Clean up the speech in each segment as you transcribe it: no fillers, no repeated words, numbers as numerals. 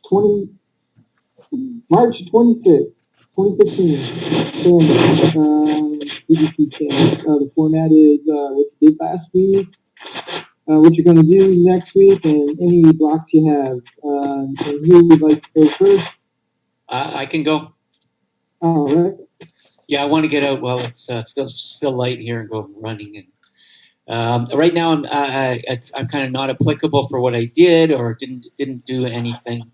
20, March 26th, 2015. Standup, BBC channel. The format is what you did last week, what you're going to do next week, and any blocks you have. And who would like to go first? I can go. All right. Yeah, I want to get out while it's still light here and go running. And right now I'm kind of not applicable for what I did or didn't do anything.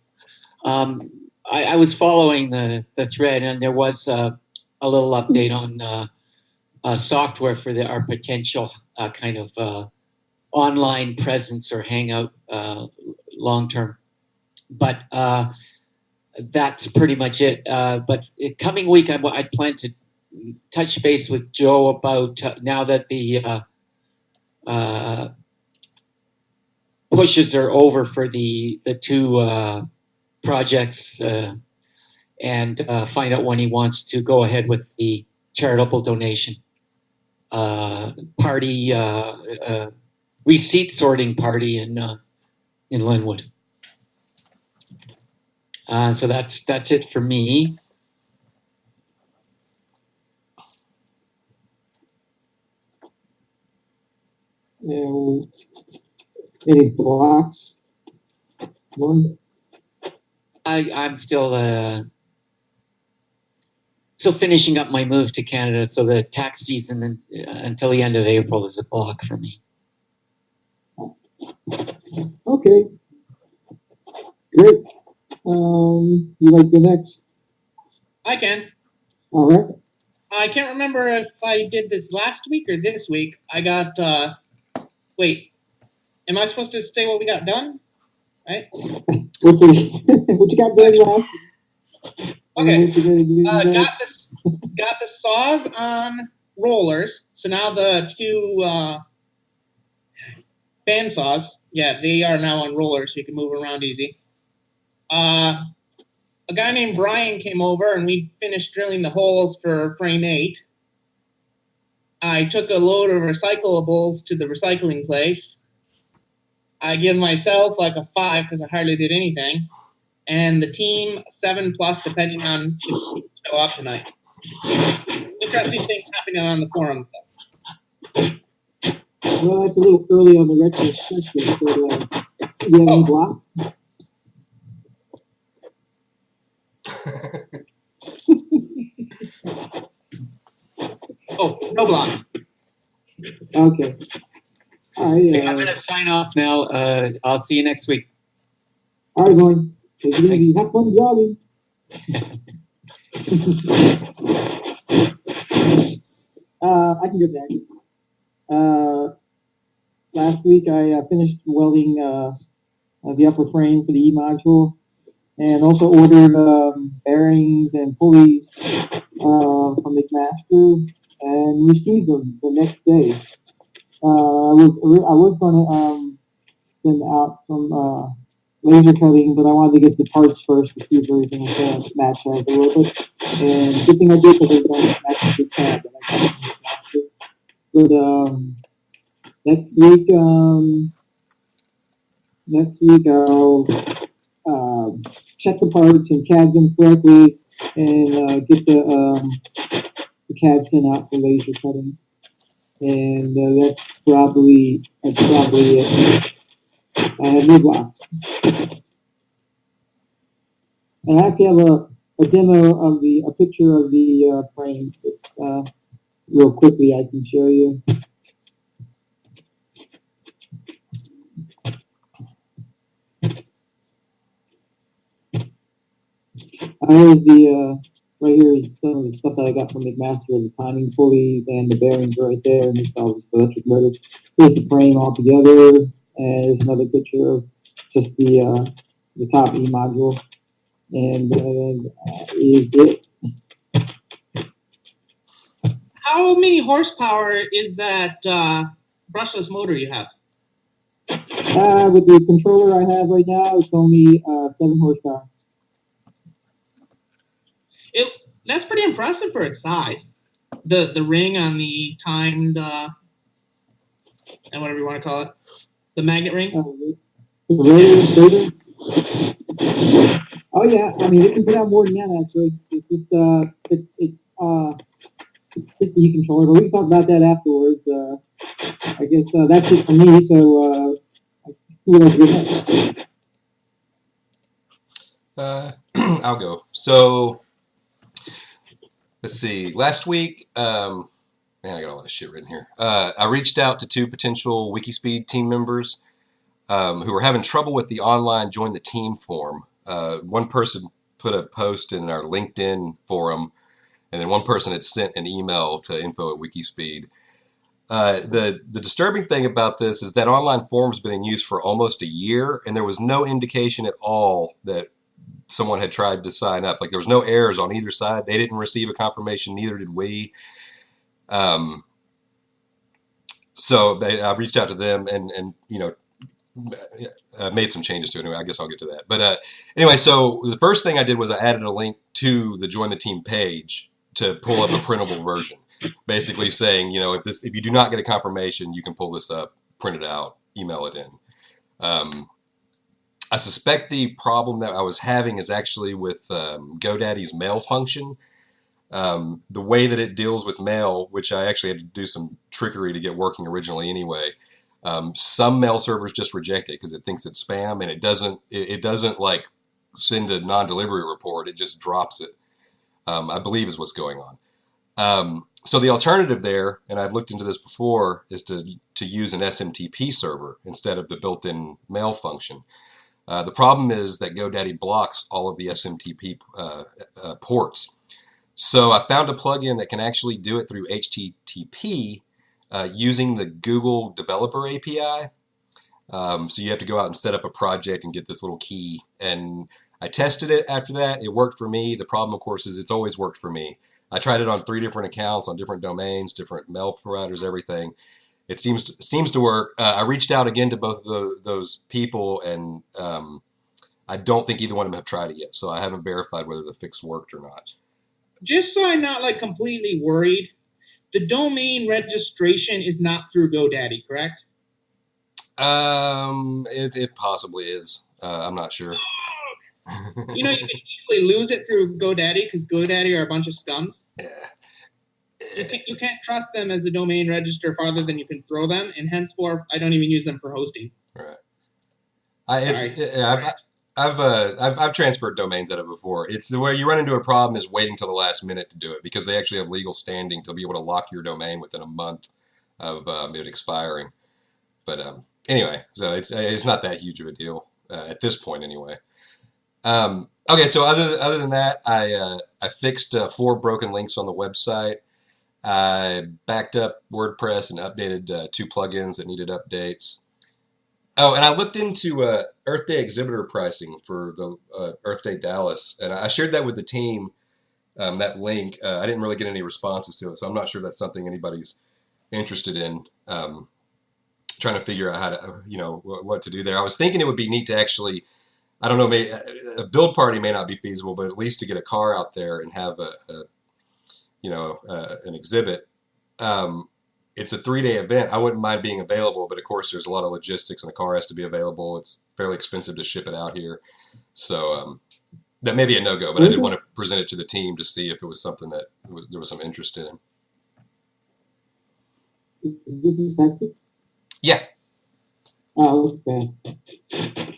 I was following the thread, and there was a little update on software for our potential kind of online presence or hangout long term. But that's pretty much it. But coming week, I plan to touch base with Joe about now that the pushes are over for the two projects and find out when he wants to go ahead with the charitable donation party, receipt sorting party in Linwood. So that's it for me. And any blocks? One. I'm still finishing up my move to Canada, so the tax season until the end of April is a block for me. Okay. Great. You like the next? I can. All right. I can't remember if I did this last week or this week. I got, wait, am I supposed to say what we got done? Right? what you got done last? Okay. Got the saws on rollers. So now the two band saws, yeah, they are now on rollers, so you can move around easy. A guy named Brian came over and we finished drilling the holes for frame 8. I took a load of recyclables to the recycling place. I give myself like a 5 because I hardly did anything. And the team 7+ depending on if you show up tonight. Interesting things happening on the forums though. Well, it's a little early on the retrospective, but do you have any blocks? Oh, no blocks. Okay. All right. I'm going to sign off now. I'll see you next week. All right, Gordon. Take it easy. Have fun jogging. I can get back. Last week I finished welding the upper frame for the E module, and also ordered bearings and pulleys from McMaster, and received them the next day. I was going to send out some laser cutting, but I wanted to get the parts first to see if everything was going to match up a little bit. And good thing I did because it was going to match the tab. But next week I'll check the parts and CAD them correctly, and get the CAD sent out for laser cutting. And that's probably it. I have no blocks. And I actually have a demo of a picture of the frame. Real quickly, I can show you. Here's right here is some of the stuff that I got from McMaster, the timing pulleys and the bearings right there, and this all the electric motors. Here's the frame all together, and there's another picture of just the top E module, and is it. How many horsepower is that brushless motor you have? With the controller I have right now, it's only 7 horsepower. That's pretty impressive for its size. The ring on the timed and whatever you want to call it, the magnet ring. The rotor? Oh yeah, I mean it can put out more than that actually. It's just it's the heat controller, but we can talk about that afterwards. I guess that's it for me. So who else do that? I'll go. So let's see. Last week, man, I got a lot of shit written here. I reached out to 2 potential WIKISPEED team members who were having trouble with the online join the team form. One person put a post in our LinkedIn forum, and then one person had sent an email to info@WIKISPEED. The disturbing thing about this is that online form has been in use for almost a year, and there was no indication at all that someone had tried to sign up. Like there was no errors on either side. They didn't receive a confirmation, neither did we. Um, so I reached out to them and made some changes to it. Anyway, I guess I'll get to that. But anyway, so the first thing I did was I added a link to the Join the Team page to pull up a printable version, basically saying, if you do not get a confirmation, you can pull this up, print it out, email it in. I suspect the problem that I was having is actually with GoDaddy's mail function. The way that it deals with mail, which I actually had to do some trickery to get working originally anyway. Some mail servers just reject it because it thinks it's spam, and it doesn't like send a non-delivery report. It just drops it. I believe is what's going on. So the alternative there, and I've looked into this before, is to use an SMTP server instead of the built-in mail function. The problem is that GoDaddy blocks all of the SMTP ports. So I found a plugin that can actually do it through HTTP using the Google Developer API. So you have to go out and set up a project and get this little key. And I tested it after that. It worked for me. The problem, of course, is it's always worked for me. I tried it on 3 different accounts, on different domains, different mail providers, everything. It seems to work. I reached out again to both of those people, and I don't think either one of them have tried it yet. So I haven't verified whether the fix worked or not. Just so I'm not like completely worried, the domain registration is not through GoDaddy, correct? It possibly is. I'm not sure. You can easily lose it through GoDaddy because GoDaddy are a bunch of scums. Yeah. You can't trust them as a domain register farther than you can throw them, and henceforth, I don't even use them for hosting. Right. I've transferred domains out of it before. It's the way you run into a problem is waiting till the last minute to do it because they actually have legal standing to be able to lock your domain within a month of it expiring. But anyway, so it's not that huge of a deal at this point anyway. Okay, so other than that, I fixed 4 broken links on the website. I backed up WordPress and updated 2 plugins that needed updates. Oh, and I looked into Earth Day exhibitor pricing for the Earth Day Dallas, and I shared that with the team, that link. I didn't really get any responses to it, so I'm not sure that's something anybody's interested in. Trying to figure out how to, what to do there. I was thinking it would be neat to actually, I don't know, maybe a build party may not be feasible, but at least to get a car out there and have an exhibit. It's a 3-day event. I wouldn't mind being available, but of course there's a lot of logistics and a car has to be available. It's fairly expensive to ship it out here. So that may be a no-go, but I did want to present it to the team to see if it was something that there was some interest in. Is this in Texas? Yeah. Oh, okay.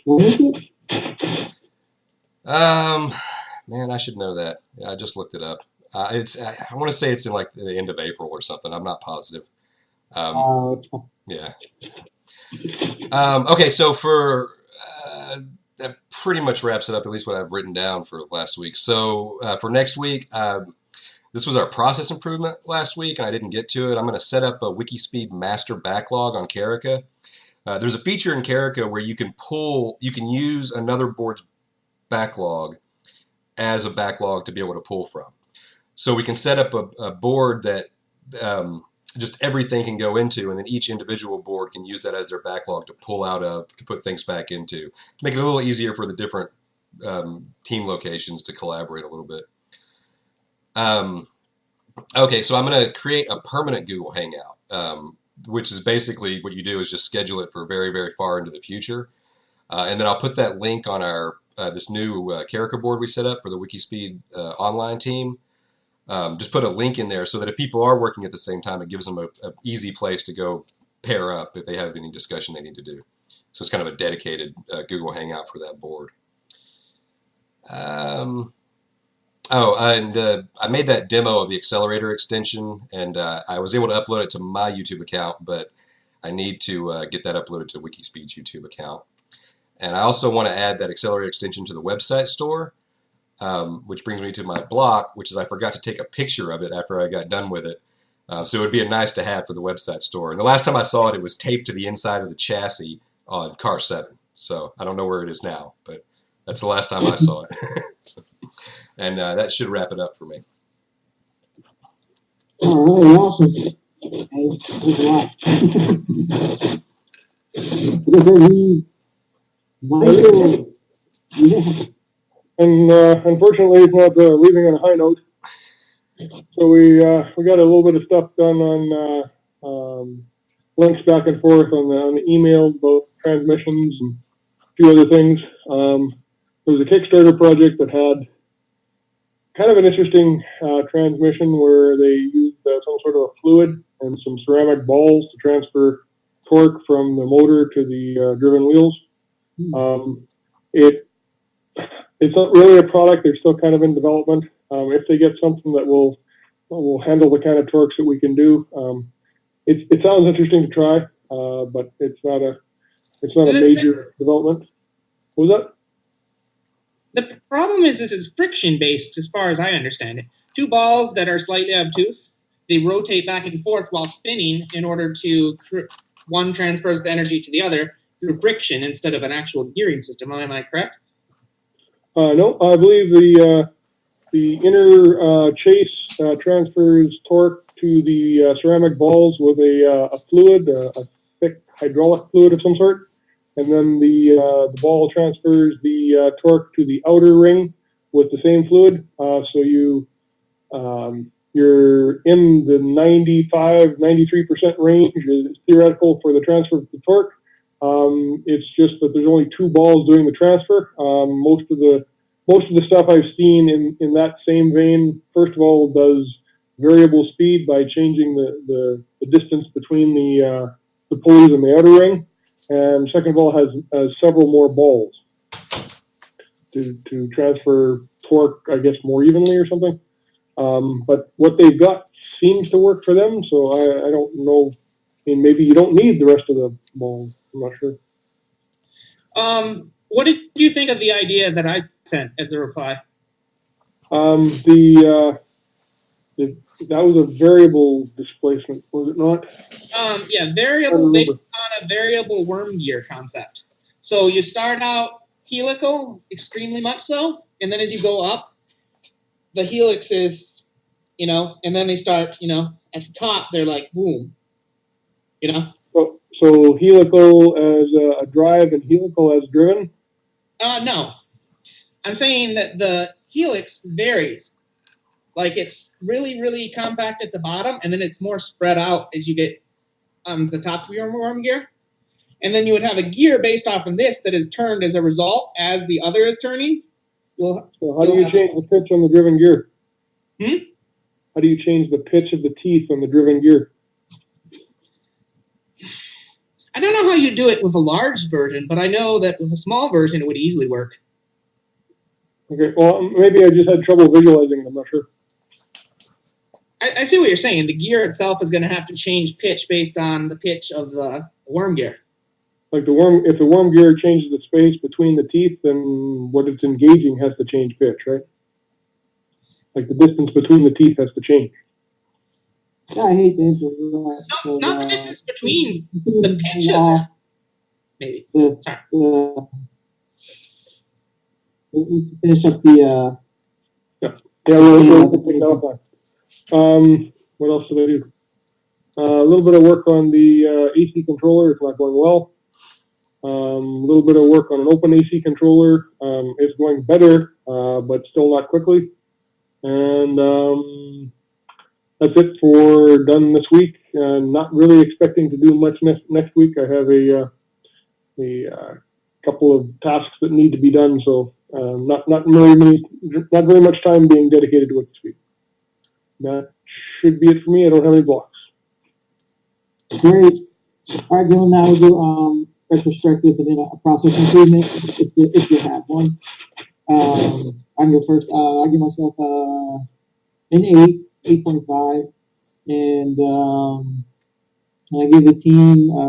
What is it? Man, I should know that. Yeah, I just looked it up. I want to say it's in like the end of April or something. I'm not positive. Yeah. Okay, so that pretty much wraps it up, at least what I've written down for last week. So for next week, this was our process improvement last week, and I didn't get to it. I'm going to set up a WIKISPEED master backlog on Carica. There's a feature in Carica where you can use another board's backlog as a backlog to be able to pull from. So we can set up a board that just everything can go into, and then each individual board can use that as their backlog to pull out of, to put things back into, to make it a little easier for the different team locations to collaborate a little bit. Okay, so I'm going to create a permanent Google Hangout, which is basically what you do is just schedule it for very, very far into the future. And then I'll put that link on our this new character board we set up for the WIKISPEED online team. Just put a link in there so that if people are working at the same time, it gives them a easy place to go pair up if they have any discussion they need to do. So it's kind of a dedicated Google Hangout for that board. I made that demo of the accelerator extension, and I was able to upload it to my YouTube account, but I need to get that uploaded to WIKISPEED's YouTube account. And I also want to add that accelerator extension to the website store, which brings me to my block, which is I forgot to take a picture of it after I got done with it. So it would be a nice to have for the website store. And the last time I saw it, it was taped to the inside of the chassis on car 7. So I don't know where it is now, but that's the last time I saw it. And that should wrap it up for me. All right, awesome. Thanks a lot. Michael, yeah. And unfortunately, it's not leaving on a high note. So we got a little bit of stuff done on links back and forth on the email, both transmissions and a few other things. There was a Kickstarter project that had kind of an interesting transmission where they used some sort of a fluid and some ceramic balls to transfer torque from the motor to the driven wheels. It's not really a product. They're still kind of in development. If they get something that will handle the kind of torques that we can do, it sounds interesting to try, but it's not a major development. What was that? The problem is this is friction based, as far as I understand it. Two balls that are slightly obtuse, they rotate back and forth while spinning in order to one transfers the energy to the other through friction instead of an actual gearing system. Am I correct? No, I believe the inner chase transfers torque to the ceramic balls with a fluid, a thick hydraulic fluid of some sort, and then the ball transfers the torque to the outer ring with the same fluid. So you're in the 93% range is theoretical for the transfer of the torque. It's just that there's only two balls doing the transfer. Most of the stuff I've seen in that same vein, first of all, does variable speed by changing the distance between the pulleys and the outer ring, and second of all has several more balls to transfer torque, I guess, more evenly or something. But what they've got seems to work for them, so I don't know. I mean, maybe you don't need the rest of the balls. I'm not sure. What did you think of the idea that I sent as a reply? That was a variable displacement, was it not? Yeah, variable based on a variable worm gear concept. So you start out helical, extremely much so, and then as you go up, the helix is, and then they start, at the top, they're like, boom, So helical as a drive and helical as driven? No. I'm saying that the helix varies. Like it's really, really compact at the bottom, and then it's more spread out as you get on the top of your worm gear. And then you would have a gear based off of this that is turned as a result as the other is turning. So how do you change the pitch on the driven gear? How do you change the pitch of the teeth on the driven gear? I don't know how you do it with a large version, but I know that with a small version it would easily work. Okay, well, maybe I just had trouble visualizing it. I'm not sure. I see what you're saying. The gear itself is going to have to change pitch based on the pitch of the worm gear. Like if the worm gear changes the space between the teeth, then what it's engaging has to change pitch, right? Like the distance between the teeth has to change. Yeah, I hate to interrupt. No, not the distance between the pitch of that. Maybe. Sorry. Finish up the. Yeah, we'll pick that up on. What else did I do? A little bit of work on the AC controller. It's not going well. A little bit of work on an open AC controller. It's going better, but still not quickly. And that's it for done this week. Not really expecting to do much next week. I have a couple of tasks that need to be done, so not very much time being dedicated to WIKISPEED. That should be it for me. I don't have any blocks. Great. All right, Dylan, now we'll do retrospective and then a process improvement if you have one. I can go first. I give myself an 8.5, and I give the team I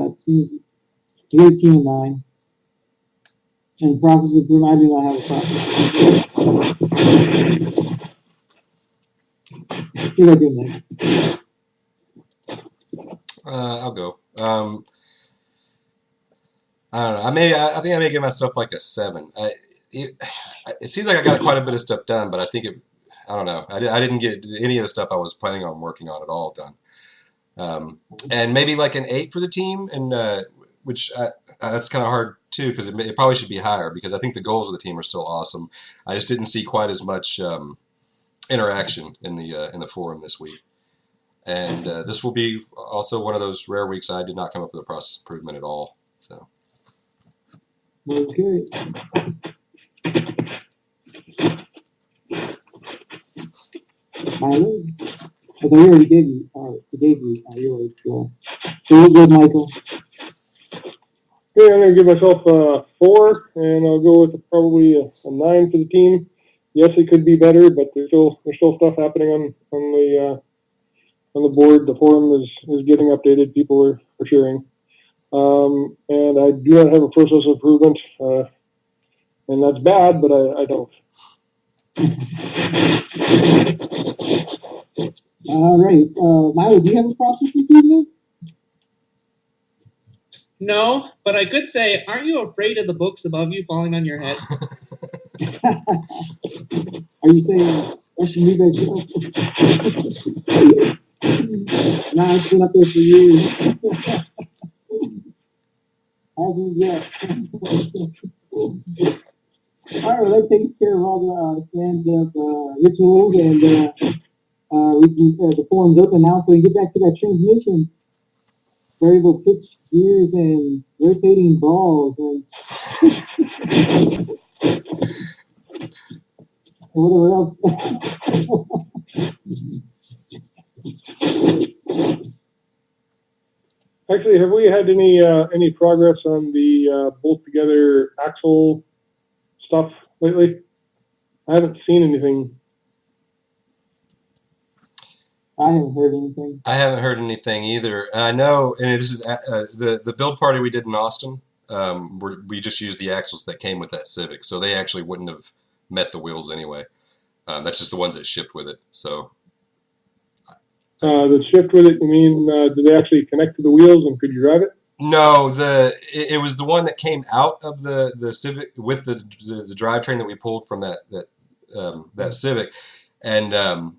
give the team a 9. And process improvement, I do not have a process. I think I do next. I'll go. I don't know. I think I may give myself like a 7. It seems like I got quite a bit of stuff done, but I think I don't know. I didn't get any of the stuff I was planning on working on at all done. And maybe like an 8 for the team, and which that's kind of hard too because it probably should be higher because I think the goals of the team are still awesome. I just didn't see quite as much interaction in the forum this week. And this will be also one of those rare weeks I did not come up with a process improvement at all. So. Okay. Tyler? I already gave you. Yours. So we're good, Michael. Okay, I'm going to give myself a 4, and I'll go with probably a 9 for the team. Yes, it could be better, but there's still stuff happening on the board. The forum is getting updated. People are sharing. And I do not have a process improvement, and that's bad, but I don't. All right. Milo, do you have a process improvement? No, but I could say, aren't you afraid of the books above you falling on your head? Are you saying I should leave that Nah, it's been up there for years. Hasn't yet. All right, that takes care of all the stand-up rituals, and we can the forum's open now, so we get back to that transmission. Variable pitch gears and rotating balls and whatever else. Actually, have we had any progress on the bolt together axle stuff lately? I haven't seen anything. I haven't heard anything. I haven't heard anything either. I know, and this is the build party we did in Austin. We just used the axles that came with that Civic, so they actually wouldn't have met the wheels anyway. That's just the ones that shipped with it. So that shipped with it. You mean did they actually connect to the wheels and could you drive it? no, it was the one that came out of the Civic with the drivetrain that we pulled from that Civic. And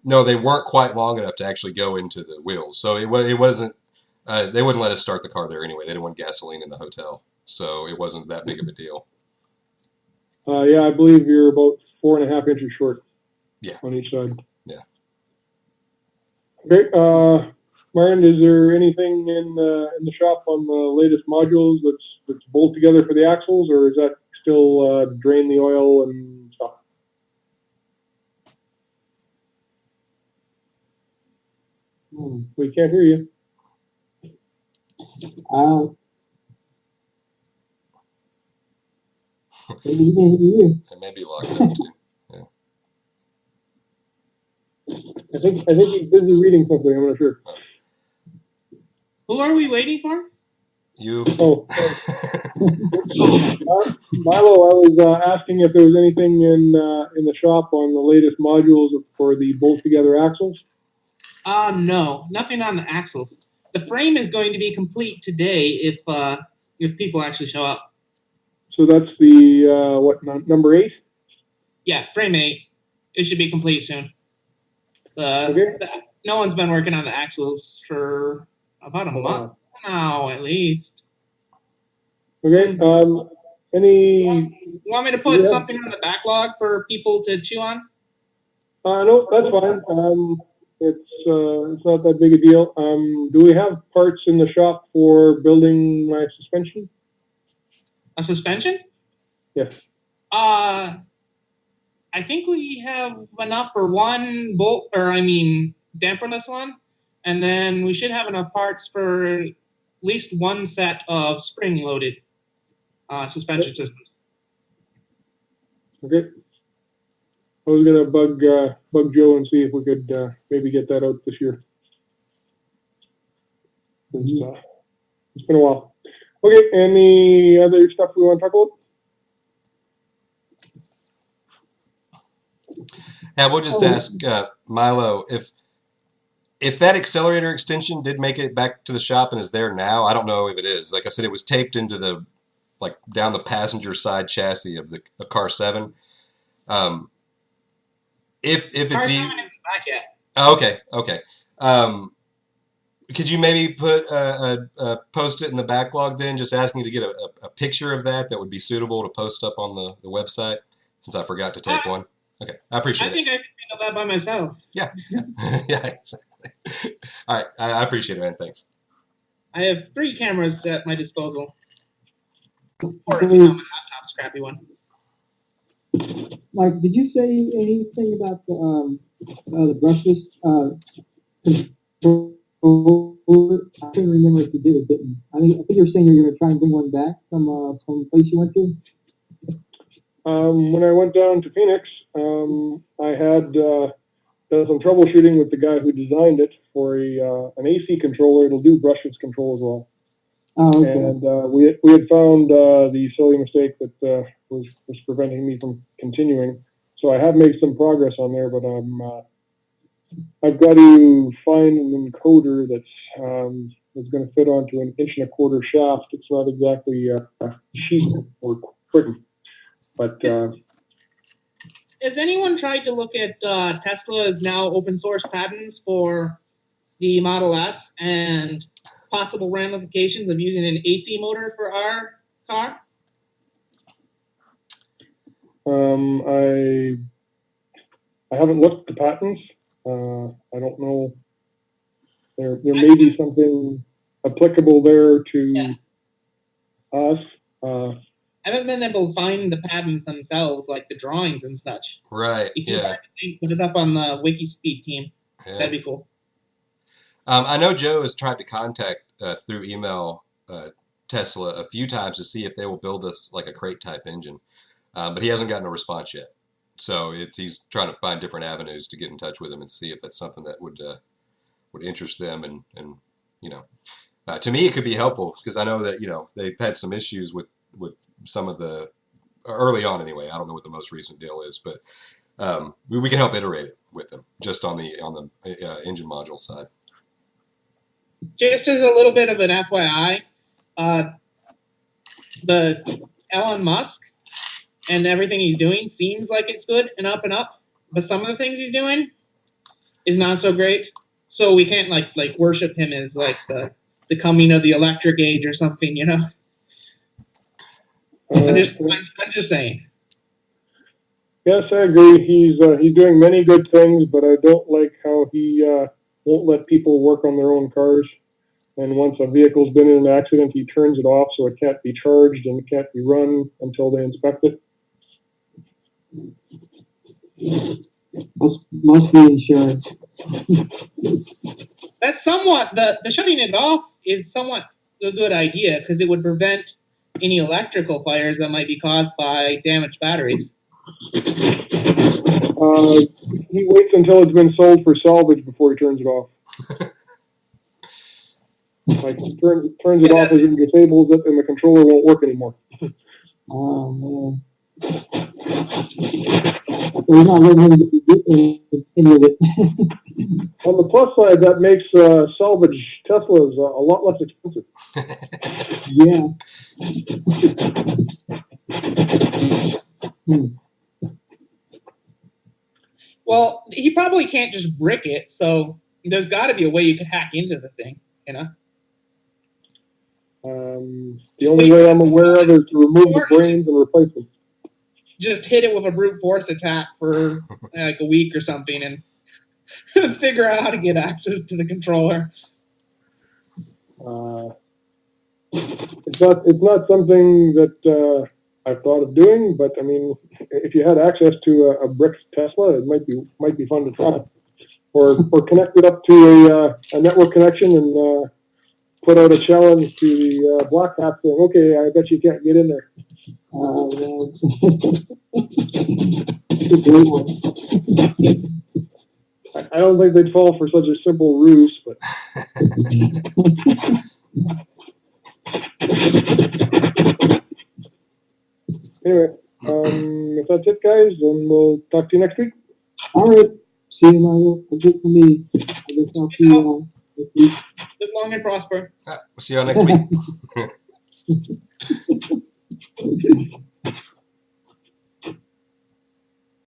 no, they weren't quite long enough to actually go into the wheels. So it wasn't. They wouldn't let us start the car there anyway. They didn't want gasoline in the hotel, so it wasn't that big of a deal. Yeah, I believe you're about 4.5 inches short. Yeah. On each side. Yeah. Okay. Myron, is there anything in the shop on the latest modules that's bolt together for the axles, or is that still drain the oil and stuff? We can't hear you. Maybe he can't hear you. It may be locked up too. Yeah. I think he's busy reading something. I'm not sure. Who are we waiting for? You. Oh. Milo, I was asking if there was anything in the shop on the latest modules for the bolt together axles. No, nothing on the axles. The frame is going to be complete today if people actually show up. So that's the number 8? Yeah, frame 8. It should be complete soon. Okay. No one's been working on the axles for about a month now, at least. Okay. You want me to put something on the backlog for people to chew on? No, that's fine. It's not that big a deal. Do we have parts in the shop for building my suspension? A suspension? Yes. I think we have enough for one bolt, damperless one, and then we should have enough parts for at least one set of spring-loaded suspension systems. Okay. I was gonna bug Joe and see if we could maybe get that out this year. It's been a while. Okay, any other stuff we want to talk about? Yeah, we'll just ask Milo if that accelerator extension did make it back to the shop and is there now. I don't know if it is. Like I said, it was taped into the down the passenger side chassis of car 7. If it's Car 7 easy. isn't back yet. Oh, okay. Could you maybe put a post-it in the backlog then, just asking to get a picture of that would be suitable to post up on the website, since I forgot to take one? Okay, I appreciate it. I think I can handle that by myself. Yeah. Yeah, exactly. All right, I appreciate it, man. Thanks. I have 3 cameras at my disposal. Or if you have a laptop, scrappy one. Mike, did you say anything about the brushless controller? I couldn't remember if you did or didn't. I think you were saying you were going to try and bring one back from some place you went to. When I went down to Phoenix, I had done some troubleshooting with the guy who designed it for an AC controller. It'll do brushless control as well. Oh, okay. And we had found the silly mistake that was preventing me from continuing. So I have made some progress on there, but I've got to find an encoder that's going to fit onto an 1.25" shaft. It's not exactly cheap or quick, but. Has anyone tried to look at Tesla's now open source patents for the Model S and possible ramifications of using an AC motor for our car? I haven't looked at the patents. I don't know. There may be something applicable there to us. I haven't been able to find the patents themselves, like the drawings and such. Right. If you Yeah. put it up on the WIKISPEED team, Yeah. that'd be cool. I know Joe has tried to contact through email Tesla a few times to see if they will build us like a crate type engine, but he hasn't gotten a response yet. So he's trying to find different avenues to get in touch with him and see if that's something that would interest them, and to me it could be helpful because I know that they've had some issues with some of the early on anyway. I don't know what the most recent deal is, but we can help iterate it with them just on the engine module side. Just as a little bit of an FYI, the Elon Musk and everything he's doing seems like it's good and up, but some of the things he's doing is not so great. So we can't like worship him as like the coming of the electric age or something, I'm just saying. Yes, I agree. He's doing many good things, but I don't like how he won't let people work on their own cars. And once a vehicle's been in an accident, he turns it off so it can't be charged and it can't be run until they inspect it. Must be insurance. That's somewhat the shutting it off is somewhat a good idea because it would prevent any electrical fires that might be caused by damaged batteries. He waits until it's been sold for salvage before he turns it off. Like he turns it off as it disables it, and the controller won't work anymore. Oh man. We're not letting him get any of it. On the plus side, that makes salvage Teslas a lot less expensive. Yeah. Well, he probably can't just brick it, so there's got to be a way you could hack into the thing, The only way I'm aware of is to remove the brains and replace them. Just hit it with a brute force attack for like a week or something and figure out how to get access to the controller. It's not something that I've thought of doing, but I mean, if you had access to a brick Tesla, it might be fun to try, or connect it up to a network connection and put out a challenge to the Black Hat saying, okay, I bet you can't get in there. It's a great one. I don't think they'd fall for such a simple ruse, but anyway, if that's it, guys, then we'll talk to you next week. All right. See you, Mario. That's it for me. I guess I'll see you all next week. Live long and prosper. We'll see you all next week.